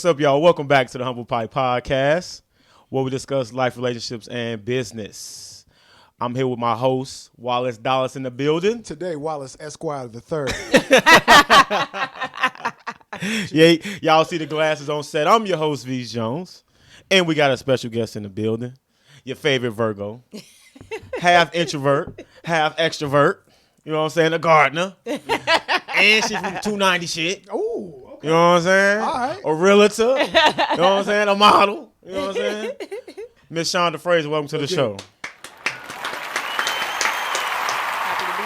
What's up, y'all? Welcome back to the Humble Pie Podcast, where we discuss life, relationships, and business. I'm here with my host, Wallace Dallas, in the building. Today, Wallace Esquire III. Yeah, y'all see the glasses on set. I'm your host, V. Jones. And we got a special guest in the building, your favorite Virgo. Half introvert, half extrovert. You know what I'm saying? A gardener. And she from 290 shit. Ooh, okay. You know what I'm saying? All right. A realtor. You know what I'm saying? A model. You know what I'm saying? Miss Shonda Frazier, welcome to the show. Happy to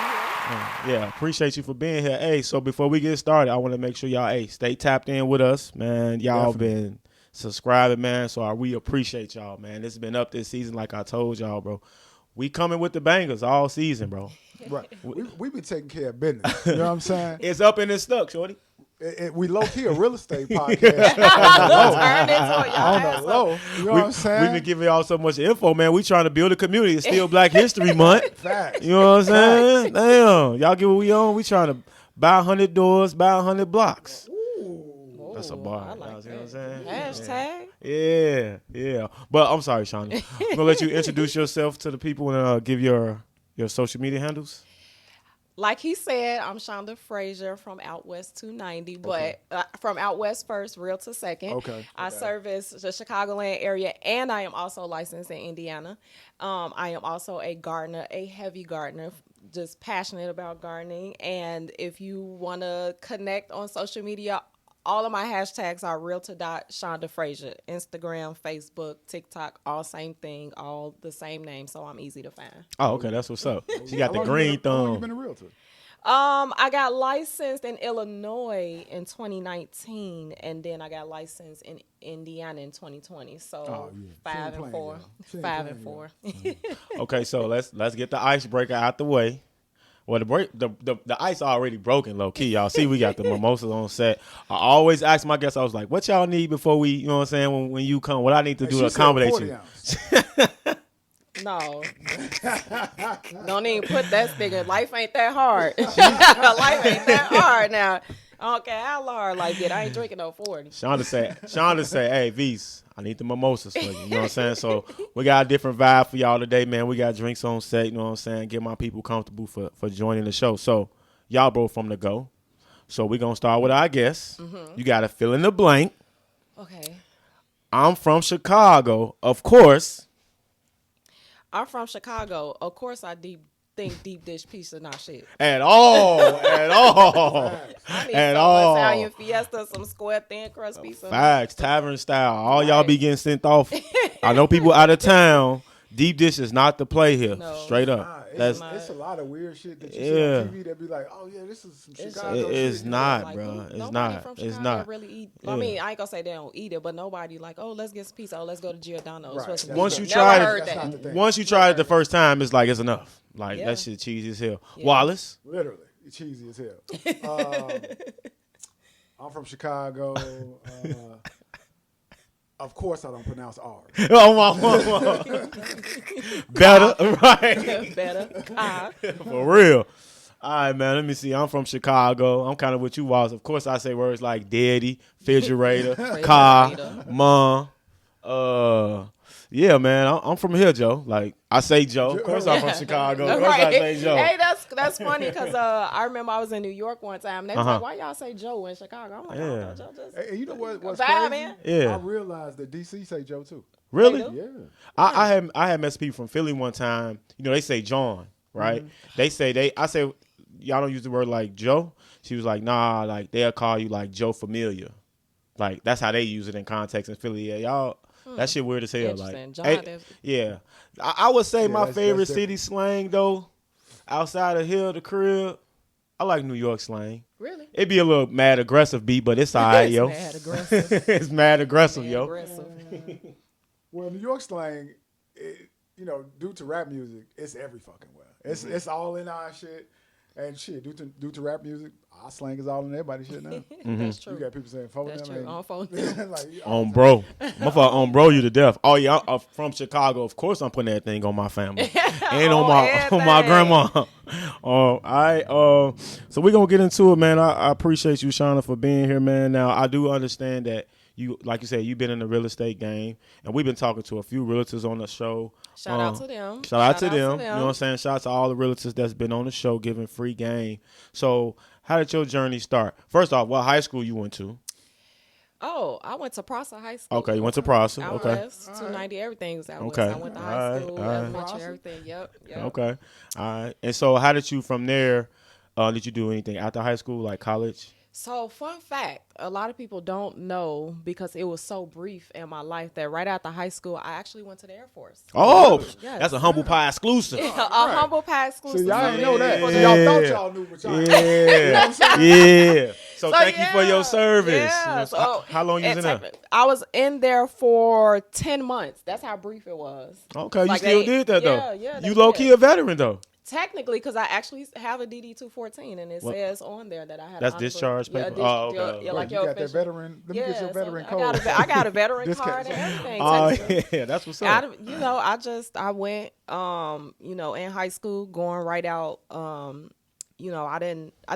be here. Yeah, appreciate you for being here. Hey, so before we get started, I want to make sure y'all, stay tapped in with us, man. Y'all been subscribing, man, so we appreciate y'all, man. This has been up this season, like I told y'all, bro. We coming with the bangers all season, bro. Right. We been taking care of business. You know what I'm saying? It's up and it's stuck, shorty. We low-key a real estate podcast. On the low. You know what I'm saying? We've been giving y'all so much info, man. We trying to build a community. It's still Black History Month. Facts. You know what I'm saying? Damn. Y'all get what we on. We trying to buy 100 doors, buy 100 blocks. Ooh. That's a bar. I like You know what that. I'm saying? Hashtag. Yeah. But I'm sorry, Shonda. I'm going to let you introduce yourself to the people and give your social media handles. Like he said, I'm Shonda Frazier from Out West 290, but from Out West first, Realtor second. Okay. I service the Chicagoland area, and I am also licensed in Indiana. I am also a gardener, a heavy gardener, just passionate about gardening. And if you want to connect on social media, all of my hashtags are realtor.Shonda Frazier. Instagram, Facebook, TikTok, all same thing, all the same name, so I'm easy to find. Oh, okay. That's what's up. She got the How long green you been thumb. a realtor? I got licensed in Illinois in 2019, and then I got licensed in Indiana in 2020. So Yeah. 5 and 4, 5 and 4. Okay, so let's get the icebreaker out the way. Well, the ice already broken, low key. Y'all see, we got the mimosas on set. I always ask my guests, I was like, what y'all need before we, you know what I'm saying, when you come, what I need to do to accommodate you? No, don't even put that sticker. Life ain't that hard. Life ain't that hard now. I don't care how hard life get. I ain't drinking no 40. Shonda say, hey, V's, I need the mimosas for you. You know what I'm saying? So we got a different vibe for y'all today, man. We got drinks on set, you know what I'm saying? Get my people comfortable for joining the show. So y'all both from the go. So we're going to start with our guests. You got to fill in the blank. Okay. I'm from Chicago, of course. I'm from Chicago. Of course, I think deep dish pizza not shit. At all. I need At some all. Italian fiesta, some square thin crust pizza. Facts, tavern style. All y'all be getting sent off. I know people out of town. Deep dish is not the play here. No. Straight up. It's a lot of weird shit that you see on TV that be like, oh yeah, this is some Chicago shit. It's not, Like, bro. It's nobody not. from It's Chicago not. really eat. Yeah. I mean, I ain't gonna say they don't eat it, but nobody like, oh, let's get some pizza. Oh, let's go to Giordano's. Right. What's some Once pizza? you Never try heard it, That's not the that. thing. once you try it the first time, it's like it's enough. Like Yeah. that shit cheesy as hell. Yeah. Wallace. Literally, it's cheesy as hell. I'm from Chicago. Of course, I don't pronounce R's. Oh my. Better, right? Better. For real. All right, man. Let me see. I'm from Chicago. I'm kind of with you, Wallace. Of course, I say words like daddy, refrigerator, car, mom. Yeah, man. I'm from here, Joe. Like I say, Joe. Of course, I'm from Chicago. Of course, I say Joe. Hey, that's funny because I remember I was in New York one time. And they was like, "Why y'all say Joe in Chicago?" I'm like, "Oh, no, Joe just." Hey, you know what's Bye, crazy? man. Yeah. I realized that DC say Joe too. Really? They do? Yeah. I had met people from Philly one time. You know, they say John, right? They say I say y'all don't use the word like Joe. She was like, nah, like they'll call you like Joe Familia. Like that's how they use it in context in Philly. Yeah, y'all that shit weird as hell. Like Interesting. John, hey, yeah. I would say my that's favorite different. city slang though, outside of here, the crib, I like New York slang. Really? It be a little mad aggressive beat, but it's all right, It's yo. mad aggressive. It's mad aggressive, Mad yo. aggressive. Well, New York slang, due to rap music, it's every fucking well. It's all in our shit. And shit, due to rap music, our slang is all in everybody's shit now. That's true. You got people saying phone That's them. true. and- On phone. like, On bro. My fault, on bro you to death. Oh yeah, I'm from Chicago. Of course I'm putting that thing on my family. And on my everything. grandma. All right. So we're gonna get into it, man. I appreciate you, Shonda, for being here, man. Now I do understand that you like you said, you've been in the real estate game, and we've been talking to a few realtors on the show. Shout out to them. Shout out to them. You know what I'm saying? Shout out to all the realtors that's been on the show giving free game. So how did your journey start? First off, what high school you went to? Oh, I went to Prosser High School. Okay, you went to Prosser. Out Okay. west, 290, everything was out Okay. west. I went to high school, All right. elementary, everything. Yep. Okay. All right. And so how did you from there, did you do anything after high school, like college? So, fun fact, a lot of people don't know because it was so brief in my life that right after high school, I actually went to the Air Force. Oh, Yes. that's a humble pie exclusive. A humble pie exclusive. See, y'all ain't know that. Yeah. So y'all thought y'all knew, but y'all ain't. Yeah. So thank you for your service. Yeah. You know, so how long you was in there? I was in there for 10 months. That's how brief it was. Okay, you Like still they- did that though. yeah, You they low did. key a veteran though. Technically, because I actually have a DD 214, and it What? says on there that I had. That's honorable- discharge yeah, paper? Oh, okay. Yeah, like you your got that official. veteran. Let me get your so veteran I code. I got a veteran Discount. card and everything. Oh technically. yeah, that's what's up. I went, in high school, going right out. I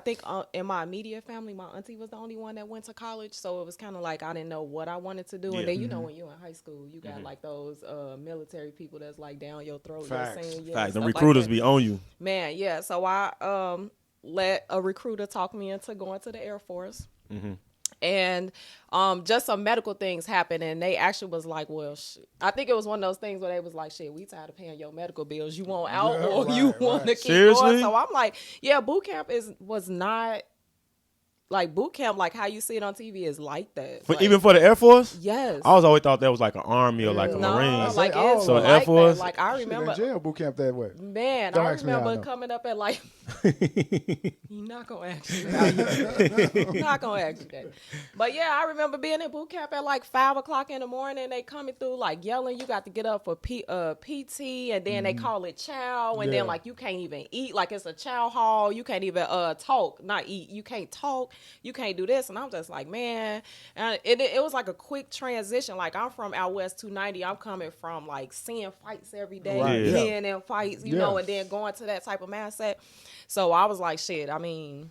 think in my immediate family, my auntie was the only one that went to college. So it was kind of like, I didn't know what I wanted to do. Yeah. And then, when you're in high school, you got like those military people that's like down your throat. Facts. Saying, yeah, Fact, the stuff like recruiters that. be on you. Man, yeah. So I let a recruiter talk me into going to the Air Force. Mm-hmm. And just some medical things happened, and they actually was like, well, I think it was one of those things where they was like, shit, we tired of paying your medical bills. You want out or you want to keep Seriously? going? So I'm like, yeah, boot camp was not like boot camp, like how you see it on TV is like that. Like, Even for the Air Force? yes. I always thought that was like an army or like a No, Marines. like all it's So like Air Force- that. Like I Shit, remember in jail boot camp that way. Man, Don't I ask me how I remember know. coming up at like, you're not going to ask you that. Not going to ask you that. But yeah, I remember being in boot camp at like 5 o'clock in the morning. They coming through like yelling, you got to get up for PT, and then they call it chow, and Yeah. then like you can't even eat. Like it's a chow hall. You can't even talk, not eat. You can't talk. You can't do this. And I'm just like, man. And it was like a quick transition. Like I'm from out west 290. I'm coming from like seeing fights every day, Right, yeah. being in fights, you Yeah. know, and then going to that type of mindset. So I was like, shit, I mean,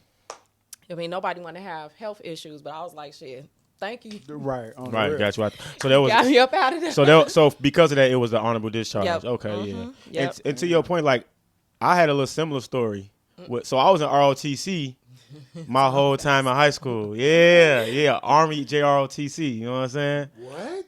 nobody want to have health issues, but I was like, shit, thank you. Right. On the Right, real. got you. So that was Got me up out of there. so because of that, it was the honorable discharge. Yep. Okay, yeah. Mhm. Yep. And to your point, like I had a little similar story. So I was in ROTC my whole time in high school. Yeah, Army JROTC. You know what I'm saying? What?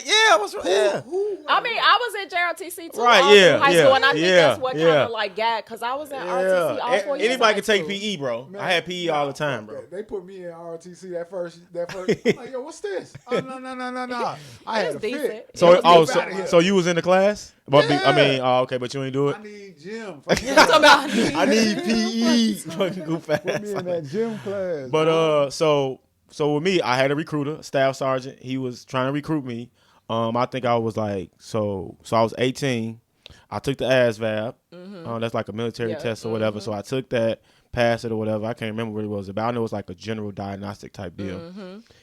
Yeah, what's right? Yeah. I mean, I was in JROTC too, Right, all yeah, through high yeah, school, and I think yeah, that's what kind yeah. of like got, because I was in ROTC all 4 years. Anybody of can high take school. PE, bro. Man, I had PE all the time, bro. They put me in ROTC that first. I'm like, yo, what's this? Oh, no. I had It's a decent. fit. So, It was decent. so you was in the class? But Yeah. I mean, okay, but you ain't do it. I need gym. I need PE. Fucking goof Put me in ass. that gym class. But so with me, I had a recruiter, a staff sergeant. He was trying to recruit me. I think I was like so I was 18. I took the ASVAB. That's like a military Yeah. test or whatever. So I took that, passed it or whatever. I can't remember what it was about. I know it was like a general diagnostic type deal.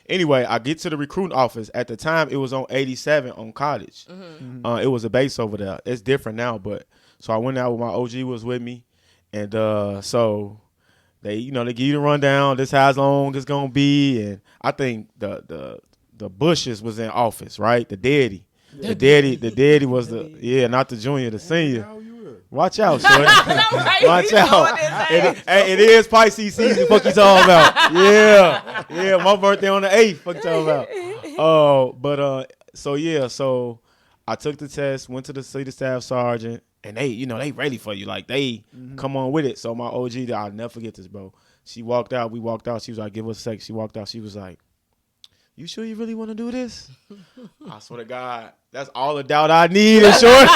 Anyway, I get to the recruiting office. At the time, it was on 87 on Cottage. It was a base over there. It's different now, but so I went out with my OG was with me, and so they they give you the rundown. This how long it's gonna be, and I think the Bushes was in office, right? The daddy. The daddy was not the junior, the senior. How you is? Watch out, son. Right, Watch we out. going in there. It is Pisces season. Fuck you talking about? Yeah. My birthday on the 8th. Fuck you talking about? Oh, so I took the test, went to the city staff sergeant, and they ready for you. Like they come on with it. So my OG, I'll never forget this, bro. She walked out. We walked out. She was like, "Give us a sec." She walked out. She was like, "You sure you really want to do this?" I swear to God, that's all the doubt I need. And short.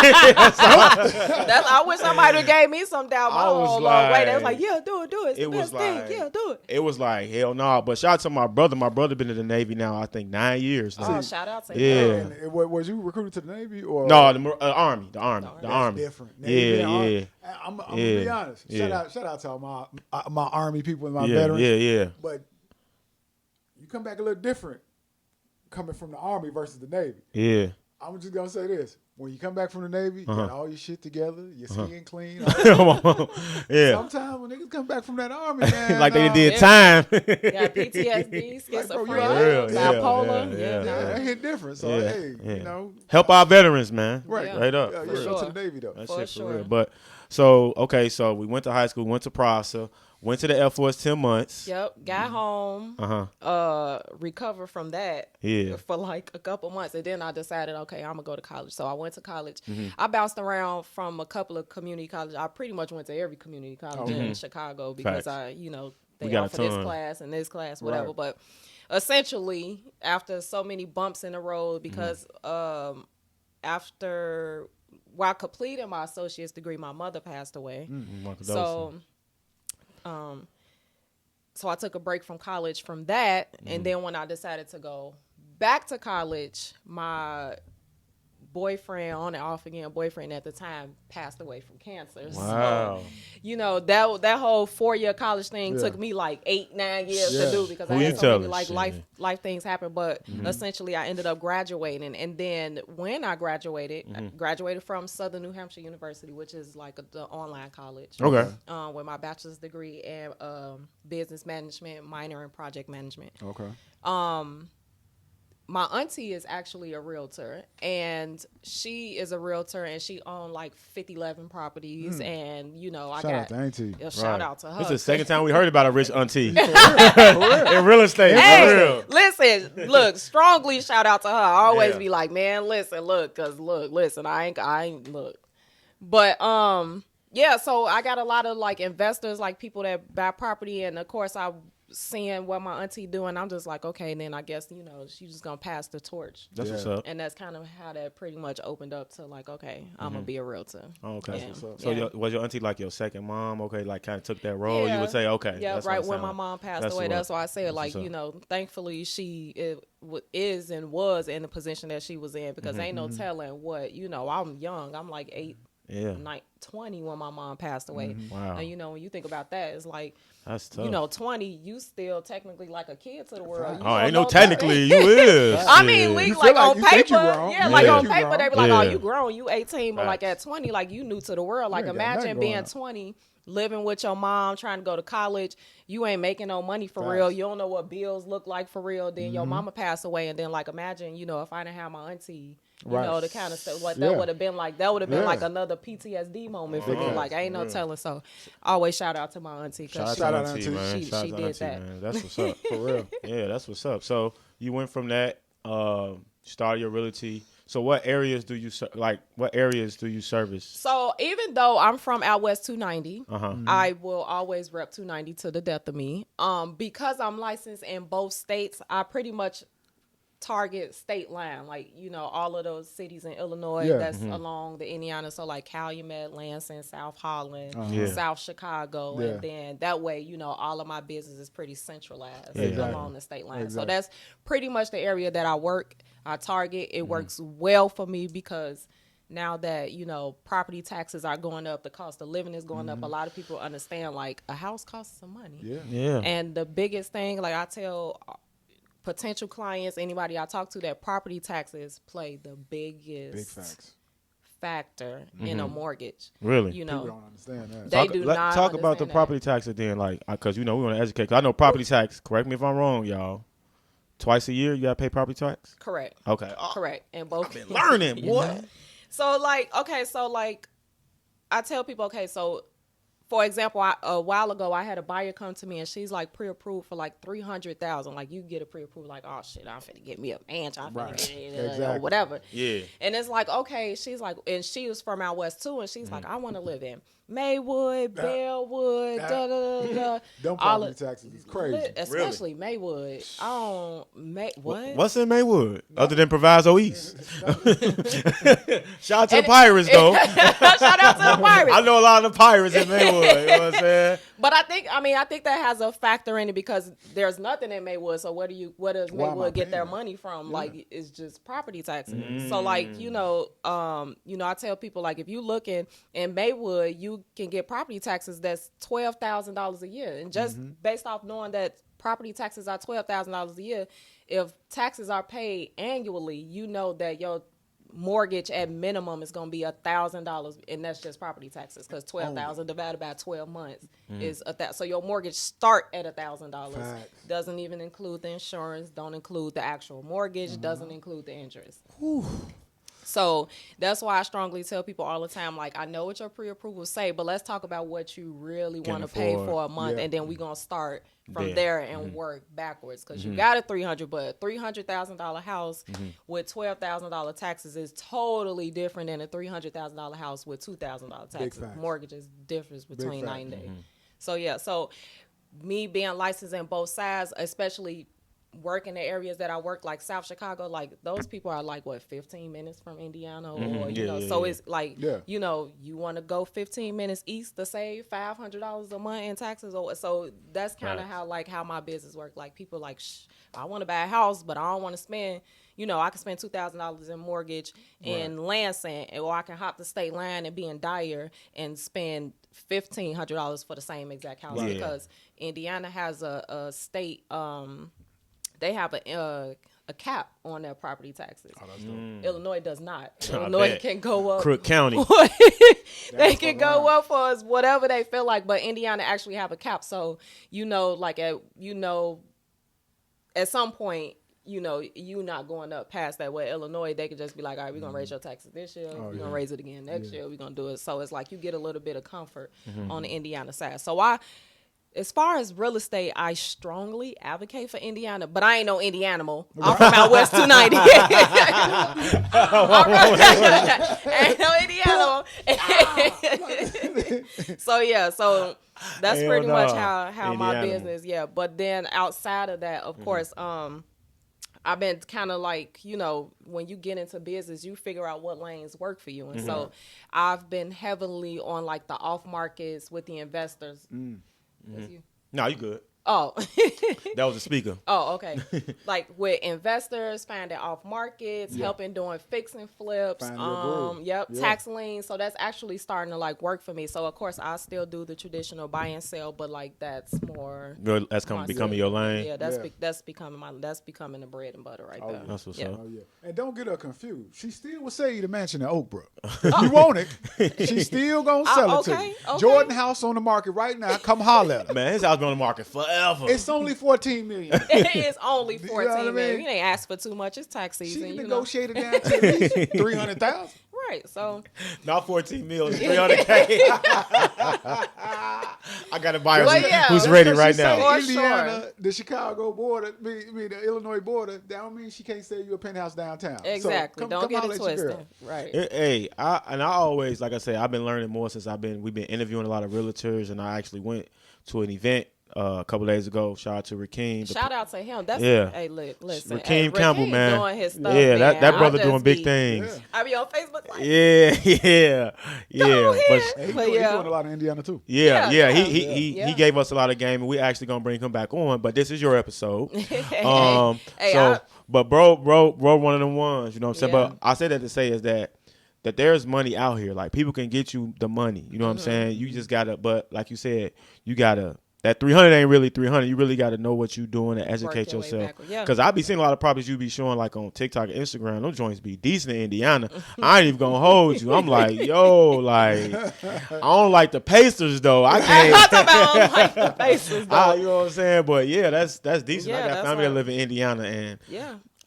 I wish somebody would gave me some doubt my I was whole long way. They was like- like, yeah, do it. It's It the was best thing. like- Yeah, do it. It was like hell no. Nah. But shout out to my brother. My brother been in the Navy now. I think 9 years. Now. Oh, shout out to Yeah. him. And was you recruited to the Navy or No, the Army. The That's Army. different. Navy and Army. Yeah. I'm gonna Yeah. be honest. Yeah. Shout out to all my Army people and my Yeah. veterans. Yeah. But you come back a little different coming from the Army versus the Navy. Yeah. I'm just gonna say this: when you come back from the Navy, you got all your shit together, your skin clean. Yeah. Sometimes when niggas come back from that Army, man. Like they did time. Yeah, PTSD, schizophrenia, bipolar. yeah. that hit different. So, hey, you know. Help our veterans, man. Right. Yeah. Right up. Yeah, For go real. to the Navy, though. That For shit for sure. real. But, so we went to high school, went to Prosser, went to the Air Force 10 months. Yep, got home, recovered from that for like a couple months, and then I decided, okay, I'm gonna go to college. So I went to college. I bounced around from a couple of community colleges. I pretty much went to every community college in Chicago because they offer this class and this class, whatever. Right. But essentially, after so many bumps in the road, because while completing my associate's degree, my mother passed away. So I took a break from college from that. And then when I decided to go back to college, my boyfriend, on and off again boyfriend at the time, passed away from cancer. Wow. So, that whole 4-year college thing took me like 8-9 years to do because I had so many life things happen. But essentially I ended up graduating. And then when I graduated, I graduated from Southern New Hampshire University, which is like the online college. Okay. With my bachelor's degree and business management, minor in project management. Okay. My auntie is actually a realtor, and she is a realtor, and she owned like 11 properties, and shout out to auntie. Shout out to her. This is the second time we heard about a rich auntie in real estate. Hey, for real. listen, look, strongly shout out to her. I always be like, man, listen, I ain't look. But yeah, so I got a lot of like investors, like people that buy property, and of course I seeing what my auntie doing, I'm just like, okay, and then I guess, she's just gonna pass the torch. That's what's up. And that's kind of how that pretty much opened up to like, okay, I'm gonna be a realtor. Oh, okay. Yeah. So was your auntie like your second mom? Okay, like kind of took that role. You would say, okay. Yeah, that's right what when my mom passed away. That's why I said, like, thankfully she is and was in the position that she was in, because ain't no telling what, I'm young. I'm like 20 when my mom passed away. Wow. And when you think about that, it's like, that's tough. 20, you still technically like a kid to the world. Ain't no technically, you is. I mean, we like on paper, on paper, grown. they be like, oh, you grown, you 18, but like at 20, like you new to the world. Like imagine being 20, living with your mom, trying to go to college. You ain't making no money for real. You don't know what bills look like for real. Then your mama passed away, and then like imagine, if I didn't have my auntie, the kind of stuff like that would have been like like another PTSD moment for me. Like ain't no telling. So I always shout out to my auntie, because shout out to auntie, man. She did that. Man. That's what's up. For real. Yeah, that's what's up. So you went from that, started your realty. So what areas do you service? So even though I'm from out west 290, I will always rep 290 to the death of me. Because I'm licensed in both states, I pretty much target state line, like all of those cities in Illinois that's along the Indiana, so like Calumet, Lansing, South Holland, South Chicago, and then that way all of my business is pretty centralized along the state line. So that's pretty much the area that I target. It works well for me because now that property taxes are going up, the cost of living is going up. A lot of people understand like a house costs some money. And the biggest thing, like I tell potential clients, anybody I talk to, that property taxes play the biggest factor in a mortgage. Really? People don't understand that. They do not talk about the understand property tax then, like, because we want to educate. Cause I know property tax. Correct me if I'm wrong, y'all. Twice a year you gotta pay property tax. Correct. Okay. Correct. And both. I've been learning, boy. So like, I tell people, okay, so for example, a while ago, I had a buyer come to me, and she's like pre-approved for like $300,000. Like you get a pre-approved, like, oh shit, I'm finna get me a mansion, I'm finna get or whatever. Yeah. And it's like, okay, she's like, and she was from out west too, and she's like, I want to live in Maywood, Bellwood, Them property taxes is crazy. Especially Maywood. What? What's in Maywood other than Proviso East? Shout out to the Pirates, though. Shout out to the Pirates. I know a lot of the Pirates in Maywood. You know what I'm saying? But I think that has a factor in it, because there's nothing in Maywood. So where does Maywood get their money from? Yeah. Like it's just property taxes. So like I tell people, like, if you looking in Maywood, you can get property taxes that's $12,000 a year, and just based off knowing that property taxes are $12,000 a year, if taxes are paid annually, that your mortgage at minimum is going to be $1,000, and that's just property taxes, because 12,000 divided by 12 months is so your mortgage start at $1,000. Doesn't even include the insurance, don't include the actual mortgage, doesn't include the interest. So that's why I strongly tell people all the time, like, I know what your pre-approvals say, but let's talk about what you really want to pay for a month, and then we're going to start from there and work backwards, because you got a $300,000 house with $12,000 taxes is totally different than a $300,000 house with $2,000 taxes. Mortgages difference between night and day. So yeah, so me being licensed in both sides, especially work in the areas that I work, like South Chicago, like those people are like 15 minutes from Indiana, or it's like you want to go 15 minutes east to save $500 a month in taxes, or so that's kind of how my business work. Like people like, I want to buy a house, but I don't want to spend, I can spend $2,000 in mortgage and land sand, or I can hop the state line and be in Dyer and spend $1,500 for the same exact house, because Indiana has a state they have a cap on their property taxes. Illinois does not. Illinois can go up. Crook County. They can go up for us whatever they feel like, but Indiana actually have a cap. So at some point, you not going up past that way. Illinois, they could just be like, all right, we're gonna raise your taxes this year. We're gonna raise it again next year. We're gonna do it. So it's like you get a little bit of comfort on the Indiana side. So as far as real estate, I strongly advocate for Indiana, but I ain't no Indianimal. I'm from out west 290. Ain't no Indianimal. So that's pretty much how my business. Yeah, but then outside of that, of course, I've been kind of like, when you get into business, you figure out what lanes work for you, and so I've been heavily on like the off markets with the investors. You? No, you good. Oh. That was a speaker. Oh, okay. Like with investors, finding off markets, helping doing fix and flips, tax liens. So that's actually starting to like work for me. So of course I still do the traditional buy and sell, but like that's more becoming your lane. Yeah, that's becoming the bread and butter right there. That's what's up. And don't get her confused. She still will sell you the mansion in Oak Brook. If you want it, she's still gonna sell it to you. Okay. Jordan house on the market right now. Come holler at her. Man, his house been on the market forever. It's only $14 million. It's only $14 million. You ain't asked for too much. It's tax season. She negotiated down to at least $300,000. Right. So not 14 million, 300K. I got a buyer who's ready right now. Indiana, the Chicago border, the Illinois border. That don't mean she can't sell you a penthouse downtown. Exactly. So don't get it twisted. Right. Hey, I always, like I said, I've been learning more since we've been interviewing a lot of realtors, and I actually went to an event a couple days ago. Shout out to Rakeem. Shout out to him. That's Hey, listen. Rakeem Campbell, man. Doing his stuff, yeah, man. that brother doing big things. Yeah. I be on Facebook. Like, He's doing a lot in Indiana too. He gave us a lot of game, and we actually gonna bring him back on. But this is your episode. But bro, one of them ones. You know what I'm saying? But I say that to say is that there's money out here. Like people can get you the money. You know what I'm saying? You just gotta. But like you said, you gotta. That 300 ain't really 300. You really got to know what you're doing and educate yourself. Because I be seeing a lot of properties you be showing like on TikTok and Instagram. Those joints be decent in Indiana. I ain't even going to hold you. I'm like, I don't like the Pacers, though. I can't. I don't like the Pacers, though. You know what I'm saying? But, yeah, that's decent. I got family that live in Indiana. And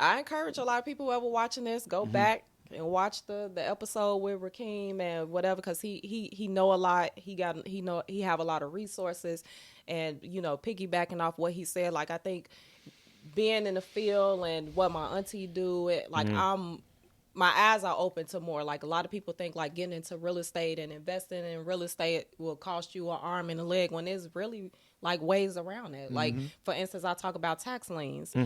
I encourage a lot of people who ever watching this, go back and watch the episode with Rakeem and whatever, because he know a lot. He have a lot of resources. And, piggybacking off what he said, like, I think being in the field and what my auntie do, my eyes are open to more. Like, a lot of people think, like, getting into real estate and investing in real estate will cost you an arm and a leg, when there's really, like, ways around it. Like, for instance, I talk about tax liens.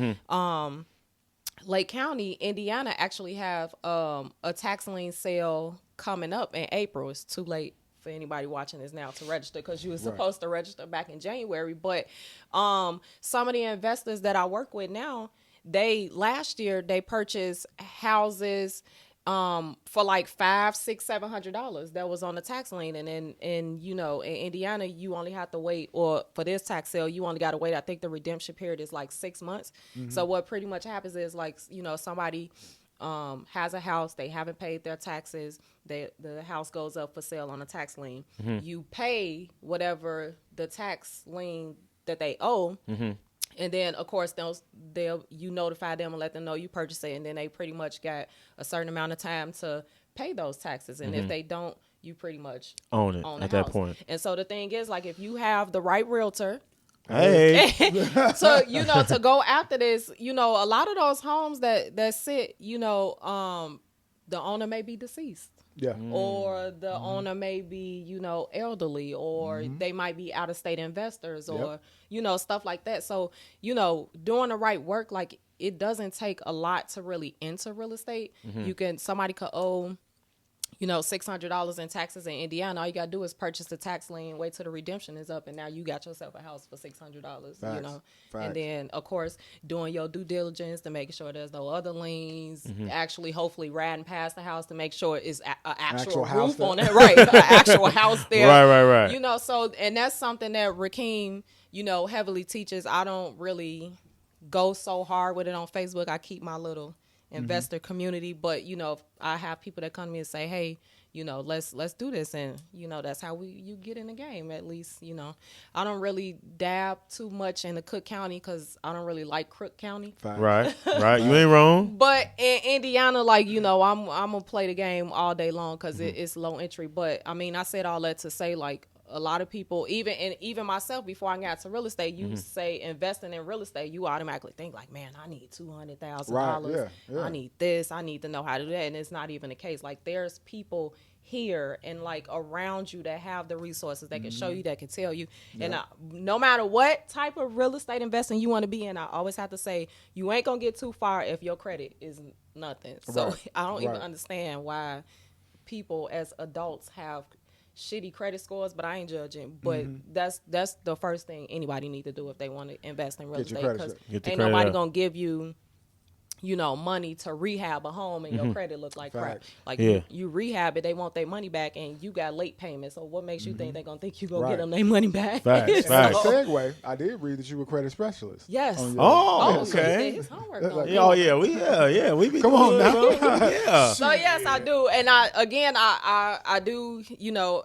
Lake County, Indiana, actually have a tax lien sale coming up in April. It's too late for anybody watching this now to register, because you were supposed to register back in January. But some of the investors that I work with now, last year they purchased houses for like $500, $600, $700 that was on the tax lien. And then in Indiana, you only have to wait, or for this tax sale, you only got to wait. I think the redemption period is like 6 months. So what pretty much happens is, like, somebody has a house, they haven't paid their taxes, the house goes up for sale on a tax lien. You pay whatever the tax lien that they owe. And then, of course, you notify them and let them know you purchased it, and then they pretty much got a certain amount of time to pay those taxes. And if they don't, you pretty much own it the at house. that point. And so the thing is, like, if you have the right realtor, Hey, so to go after this, a lot of those homes that sit, the owner may be deceased. Yeah. Or the owner may be, elderly, or they might be out of state investors, or, stuff like that. So, doing the right work, like, it doesn't take a lot to really enter real estate. Somebody could owe, $600 in taxes in Indiana. All you gotta do is purchase the tax lien, wait till the redemption is up, and now you got yourself a house for $600. Facts. And then of course doing your due diligence to make sure there's no other liens. Actually, hopefully riding past the house to make sure it's an actual roof on it, right? An actual house there, right. So and that's something that Rakeem, heavily teaches. I don't really go so hard with it on Facebook. I keep my little investor community, but if I have people that come to me and say, hey, let's do this, and that's how you get in the game. At least I don't really dab too much in the Cook County because I don't really like Crook County. Right. You ain't wrong. But in Indiana, like I'm gonna play the game all day long because it's low entry. But I mean, I said all that to say, like, a lot of people, even myself, before I got to real estate, you say investing in real estate, you automatically think like, man, I need $200,000. Right, yeah. I need this. I need to know how to do that. And it's not even the case. Like, there's people here and like around you that have the resources that can show you, that can tell you. And no matter what type of real estate investing you want to be in, I always have to say, you ain't gonna get too far if your credit is nothing. So I don't even understand why people as adults have shitty credit scores, but I ain't judging. But that's the first thing anybody need to do if they want to invest in real estate, because ain't nobody gonna give you money to rehab a home and your credit look like crap. Like, you rehab it, they want their money back, and you got late payments. So what makes you think they gonna think you gonna get them their money back? Facts. Segue, I did read that you were a credit specialist. Yes. Oh, So he did okay. his homework on We be Come on now. Yeah. So yes, I do, and I do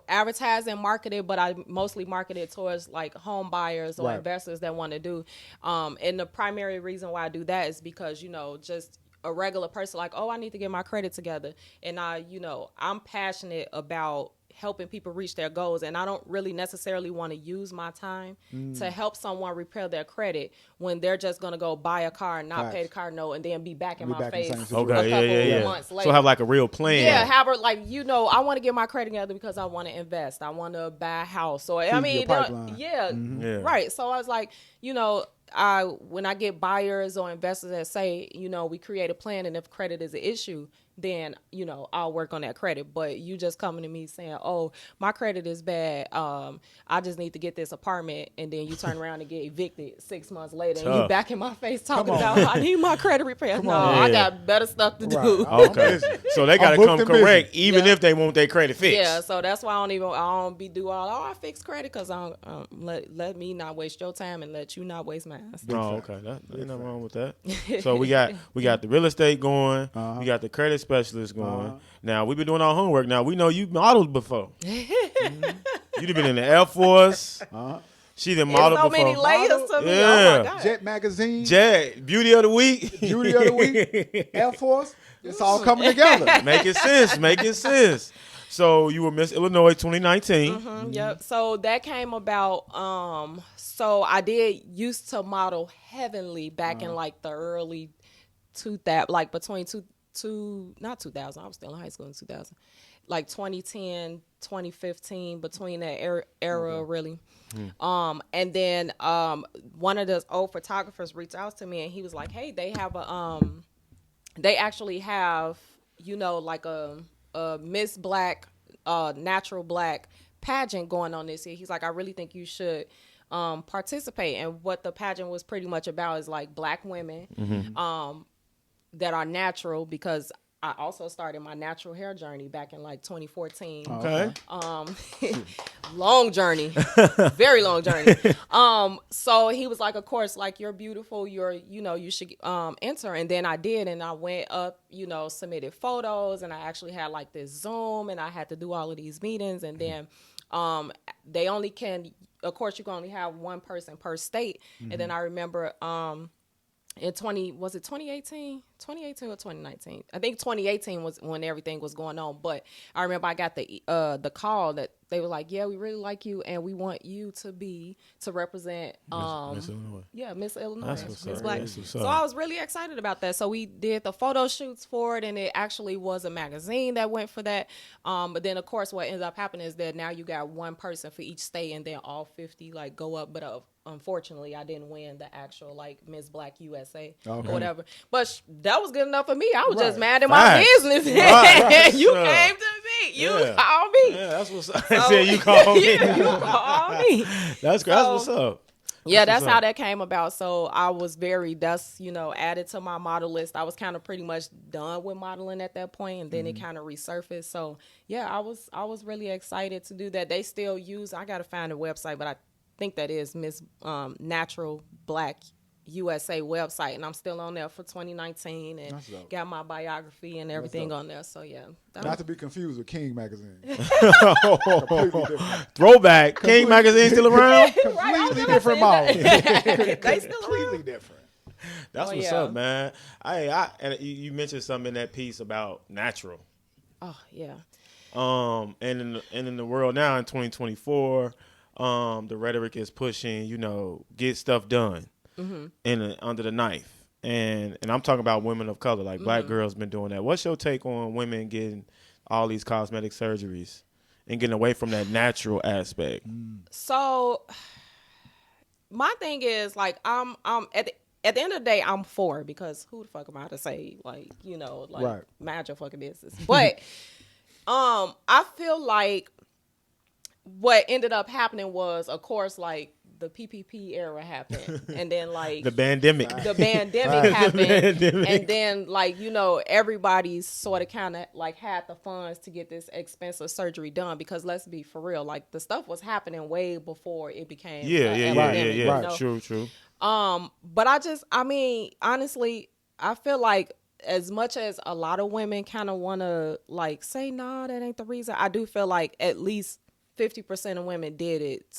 advertise and market it, but I mostly market it towards like home buyers or investors that want to do. And the primary reason why I do that is because just a regular person like, oh, I need to get my credit together, and I'm passionate about helping people reach their goals, and I don't really necessarily want to use my time to help someone repair their credit when they're just going to go buy a car and not pay the car note and then be back in my face a couple months later. So have like a real plan. Yeah, have her like, I want to get my credit together because I want to invest. I want to buy a house. So I mean, right. So I was like, when I get buyers or investors that say, we create a plan, and if credit is an issue, then I'll work on that credit. But you just coming to me saying, oh, my credit is bad, I just need to get this apartment, and then you turn around and get evicted 6 months later, and you back in my face talking about I need my credit repaired. I got better stuff to do. Okay. So they gotta come correct even if they want their credit fixed. Yeah, so that's why I don't be do all I fix credit, because I don't let me not waste your time and let you not waste mine. Oh, okay. Ain't nothing wrong with that. So we got the real estate going. We got the credit specialist going. Now we've been doing our homework. Now we know you modeled before. You've been in the Air Force. She done modeled so before. Many layers to me. Yeah. Oh my God. Jet magazine. Jet, beauty of the week. Beauty of the week. Air Force. It's all coming together. Making sense. So you were Miss Illinois 2019. Yep. So that came about. So I used to model heavily back in like the early 2000, like between not 2000. I was still in high school in 2000. Like 2010, 2015, between that era really. And then one of those old photographers reached out to me, and he was like, hey, they have they actually have, like a Miss Black, natural black pageant going on this year. He's like, I really think you should participate. And what the pageant was pretty much about is like black women that are natural, because I also started my natural hair journey back in like 2014. Okay. Long journey, very long journey. So he was like, of course, like you're beautiful, you should enter. And then I did, and I went up, submitted photos, and I actually had like this Zoom, and I had to do all of these meetings, and then they only can, of course, you can only have one person per state. And then I remember in 2018 or 2019? I think 2018 was when everything was going on. But I remember I got the call that they were like, yeah, we really like you, and we want you to represent Miss Illinois. Yeah, Miss Illinois. That's what's Miss up. Black. That's what's So up. I was really excited about that. So we did the photo shoots for it, and it actually was a magazine that went for that. But then, of course, what ends up happening is that now you got one person for each state, and then all 50 like go up. But unfortunately, I didn't win the actual like Miss Black USA or whatever. But that was good enough for me. I was just mad in my Facts. business. Right. You Sure. came to me. You Yeah. called me. Yeah, that's what's up. So- Said you called me. Yeah, you called me. That's great. That's what's up. Yeah, that's what's how up. that came about. So I was added to my model list. I was kind of pretty much done with modeling at that point, and then it kind of resurfaced. So yeah, I was really excited to do that. They still use, I got to find a website, but I think that is Miss Natural Black USA website, and I'm still on there for 2019 and That's dope. got my biography and everything on there. So yeah. Not to be confused with King magazine. Completely different. Throwback. King magazine still around? Completely different model. They still Completely different. That's Oh, what's yeah. up, man. And you mentioned something in that piece about natural. Oh yeah. And in the world now in 2024, the rhetoric is pushing, get stuff done under the knife. And I'm talking about women of color, like black girls been doing that. What's your take on women getting all these cosmetic surgeries and getting away from that natural aspect? So my thing is like I'm at the end of the day I'm for, because who the fuck am I to say Right. mind your fucking business. But I feel like what ended up happening was, of course, like the PPP era happened, and then like The pandemic. the pandemic happened, and then everybody sort of kind of like had the funds to get this expensive surgery done, because let's be for real, like the stuff was happening way before it became Yeah. epidemic, you know? True. But honestly, I feel like as much as a lot of women kind of want to like say, nah, that ain't the reason, I do feel like at least 50% of women did it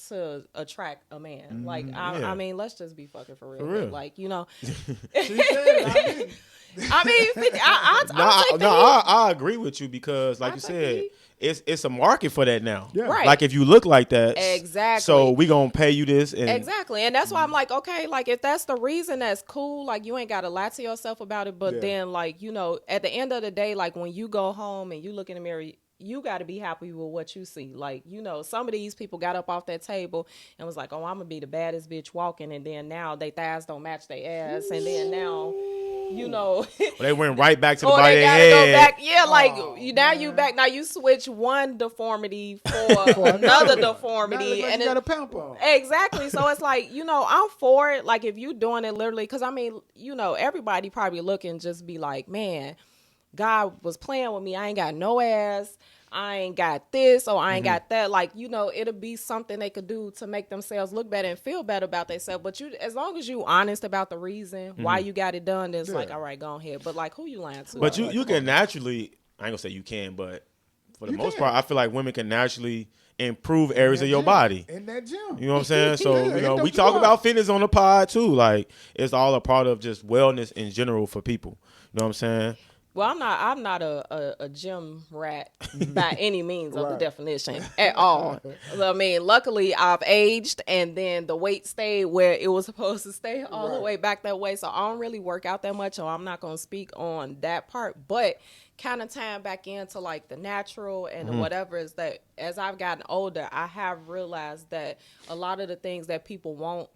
to attract a man. Like, I mean, let's just be fucking for real. For real. Like, I I mean, I'll take the heat. I agree with you, because, like I'll you take the said, heat. it's a market for that now. Yeah. Right. Like if you look like that, Exactly. So we gonna pay you this, and Exactly. And that's why I'm like, okay, like if that's the reason, that's cool. Like you ain't got to lie to yourself about it. But Yeah. then like, at the end of the day, like when you go home and you look in the mirror, you got to be happy with what you see. Like, some of these people got up off that table and was like, oh, I'm going to be the baddest bitch walking. And then now they thighs don't match their ass. And then now, they went right back to the or body they of gotta their go head. back. Yeah, like you back. Now you switch one deformity for another deformity. and And you got it, a pimp on. exactly. So it's like, I'm for it. Like if you doing it literally, because I mean, everybody probably looking just be like, man, God was playing with me. I ain't got no ass. I ain't got this, or I ain't got that. Like, it'll be something they could do to make themselves look better and feel better about themselves. But as long as you honest about the reason why you got it done, then it's like, all right, go ahead. But like, who you lying to? But Like, you can naturally, I ain't gonna say you can, but for the You most can. part, I feel like women can naturally improve areas of your body. In that gym. You know what I'm saying? So, Yeah, hit them we talk drugs. about fitness on the pod too. Like, it's all a part of just wellness in general for people. You know what I'm saying? well, I'm not a gym rat by any means of the Right. definition at all. I mean, luckily I've aged, and then the weight stayed where it was supposed to stay all the Right. way back that way. So I don't really work out that much, so I'm not going to speak on that part. But kind of tying back into like the natural and whatever, is that as I've gotten older, I have realized that a lot of the things that people want,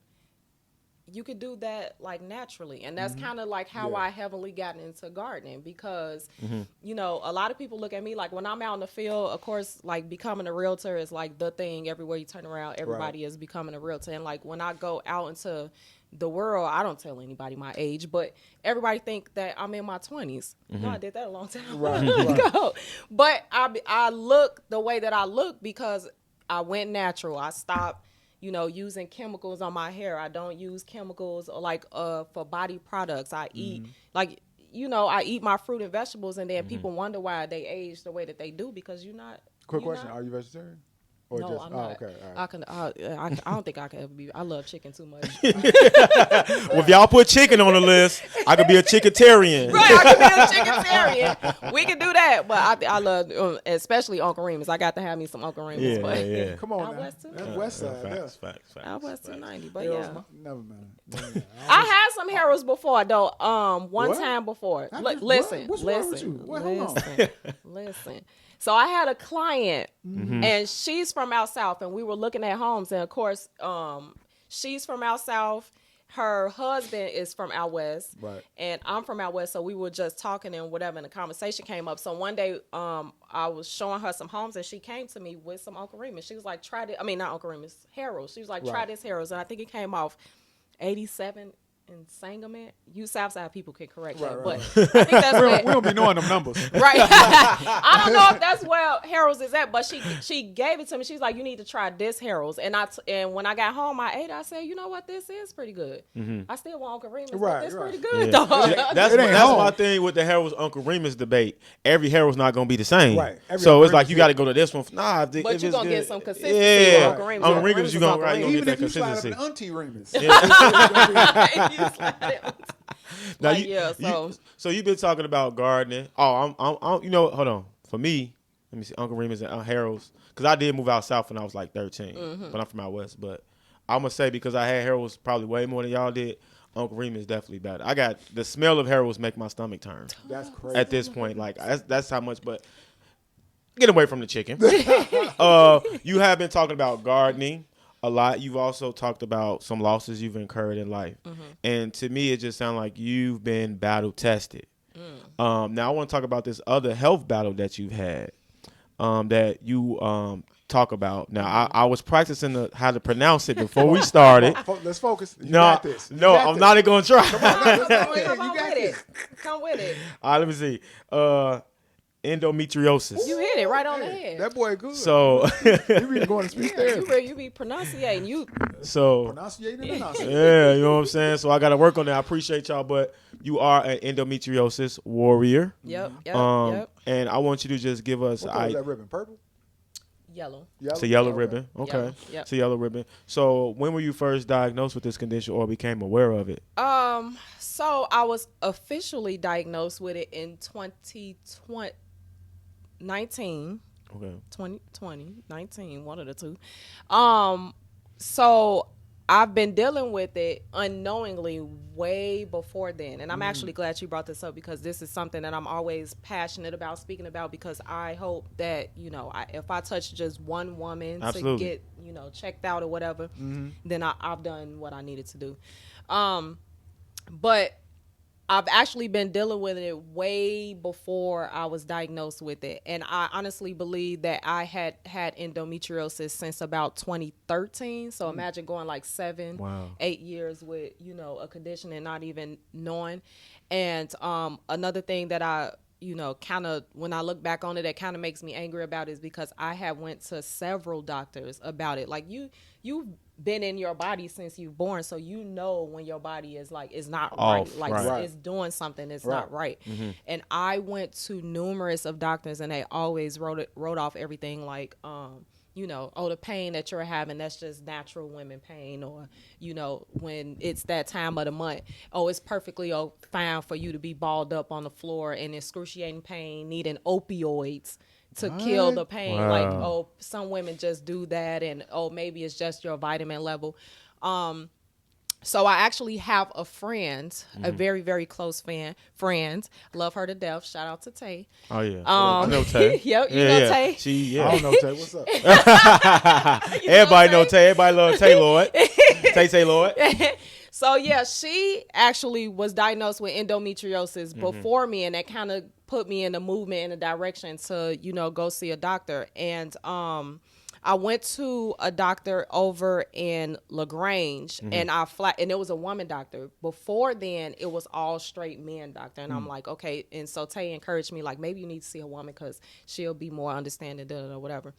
you could do that like naturally. And that's kind of like how Yeah. I heavily got into gardening, because a lot of people look at me like when I'm out in the field, of course, like becoming a realtor is like the thing everywhere you turn around, everybody is becoming a realtor. And like when I go out into the world, I don't tell anybody my age, but everybody think that I'm in my 20s. No, I did that a long time ago. But I look the way that I look because I went natural. I stopped, using chemicals on my hair. I don't use chemicals for body products. I eat I eat my fruit and vegetables, and then people wonder why they age the way that they do because you're not. Quick question: are you vegetarian? Or no, I'm not. Okay, all right. I don't think I can ever be. I love chicken too much. Well, if y'all put chicken on the list, I could be a chicketarian. Right, I could be a chicketarian. We can do that, but I love, especially Uncle Remus. I got to have me some Uncle Remus. Yeah. Come on, out now. west too. That's West Side. Facts. Out west 290, but Harold's yeah. Never mind. I had some Harold's before though. One What? time before. What? Listen, What's wrong with you? What? Hold on. listen. So I had a client, and she's from out south, and we were looking at homes, and of course, she's from out south. Her husband is from out west, Right. and I'm from out west. So we were just talking and whatever, and the conversation came up. So one day, I was showing her some homes, and she came to me with some Uncle Remus. She was like, "Try this." I mean, not Uncle Remus, Harold. She was like, "Try Right. this Harold's," and I think it came off 87 in Sangamon. You Southside people can correct that, Right. but I think that's We where, don't be knowing them numbers. right. I don't know if that's where Harold's is at, but she gave it to me. She was like, "You need to try this Harold's," and and when I got home, I ate. I said, "You know what? This is pretty good." I still want Uncle Remus, Right, but this right. pretty good. Yeah. Dog. That's It ain't home. my thing with the Harold's Uncle Remus debate. Every Harold's not gonna be the same. Right. Every So Uncle it's like Remus you got to go to this one. Nah, But if you it's gonna good. get some consistency Yeah, with Uncle Remus. Uncle Remus, you gonna Uncle right, you Remus. gonna Even get if that you slide up consistency. an Auntie Remus. You slide it. Now Like, yeah, so you've been talking about gardening. Oh, I'm hold on. For me, let me see, Uncle Remus and Harold's, because I did move out south when I was like 13, but I'm from out west. But I'm gonna say because I had Harold's probably way more than y'all did. Uncle Remus definitely better. I got the smell of Harold's make my stomach turn That's crazy. at this point. Like that's how much. But get away from the chicken. You have been talking about gardening a lot. You've also talked about some losses you've incurred in life. And to me, it just sounds like you've been battle tested. Now, I want to talk about this other health battle that you've had that you talk about. Now, I was practicing how to pronounce it before we started. Let's focus. You No, got this. You no, got I'm this. not even going to try. Come on, let's go ahead. Come You on got with this. it. Come with it. All right, let me see. Endometriosis. You hit it right on the head. That boy good. So, you be going to speech Yeah, therapy. you be pronunciating. You Pronunciating and enunciating. yeah, you know what I'm saying? So I got to work on that. I appreciate y'all, but you are an endometriosis warrior. yep. And I want you to just give us What color is that ribbon? Purple? Yellow. it's a yellow Okay. ribbon. Okay. Yellow, yep. It's a yellow ribbon. So when were you first diagnosed with this condition or became aware of it? So I was officially diagnosed with it in 2019. Okay. 2020, 19, one of the two. So I've been dealing with it unknowingly way before then. And I'm actually glad you brought this up because this is something that I'm always passionate about speaking about because I hope that, if I touch just one woman Absolutely. to get, checked out or whatever, then I've done what I needed to do. But I've actually been dealing with it way before I was diagnosed with it. And I honestly believe that I had endometriosis since about 2013. So imagine going like 8 years with, a condition and not even knowing. And another thing that I, kind of, when I look back on it, that kind of makes me angry about is because I have went to several doctors about it. Like you've been in your body since you've born, so when your body is like it's not Off, right, like right. it's doing something that's not right. And I went to numerous of doctors, and they always wrote off everything like, the pain that you're having, that's just natural women pain, or when it's that time of the month, it's perfectly fine for you to be balled up on the floor in excruciating pain, needing opioids to kill the pain. Wow. Like, some women just do that, and maybe it's just your vitamin level. So I actually have a friend, a very, very close friend. Love her to death. Shout out to Tay. Oh, yeah. I know Tay. Yep, you know Tay. I don't know, Tay. What's up? Everybody know Tay. Everybody love Tay Lloyd. Tay Lloyd. So, yeah, she actually was diagnosed with endometriosis before me, and that kind of put me in the movement, in the direction to, go see a doctor. And I went to a doctor over in LaGrange, and and it was a woman doctor. Before then, it was all straight men doctor, and I'm like, okay. And so Tay encouraged me, like, maybe you need to see a woman because she'll be more understanding, or whatever.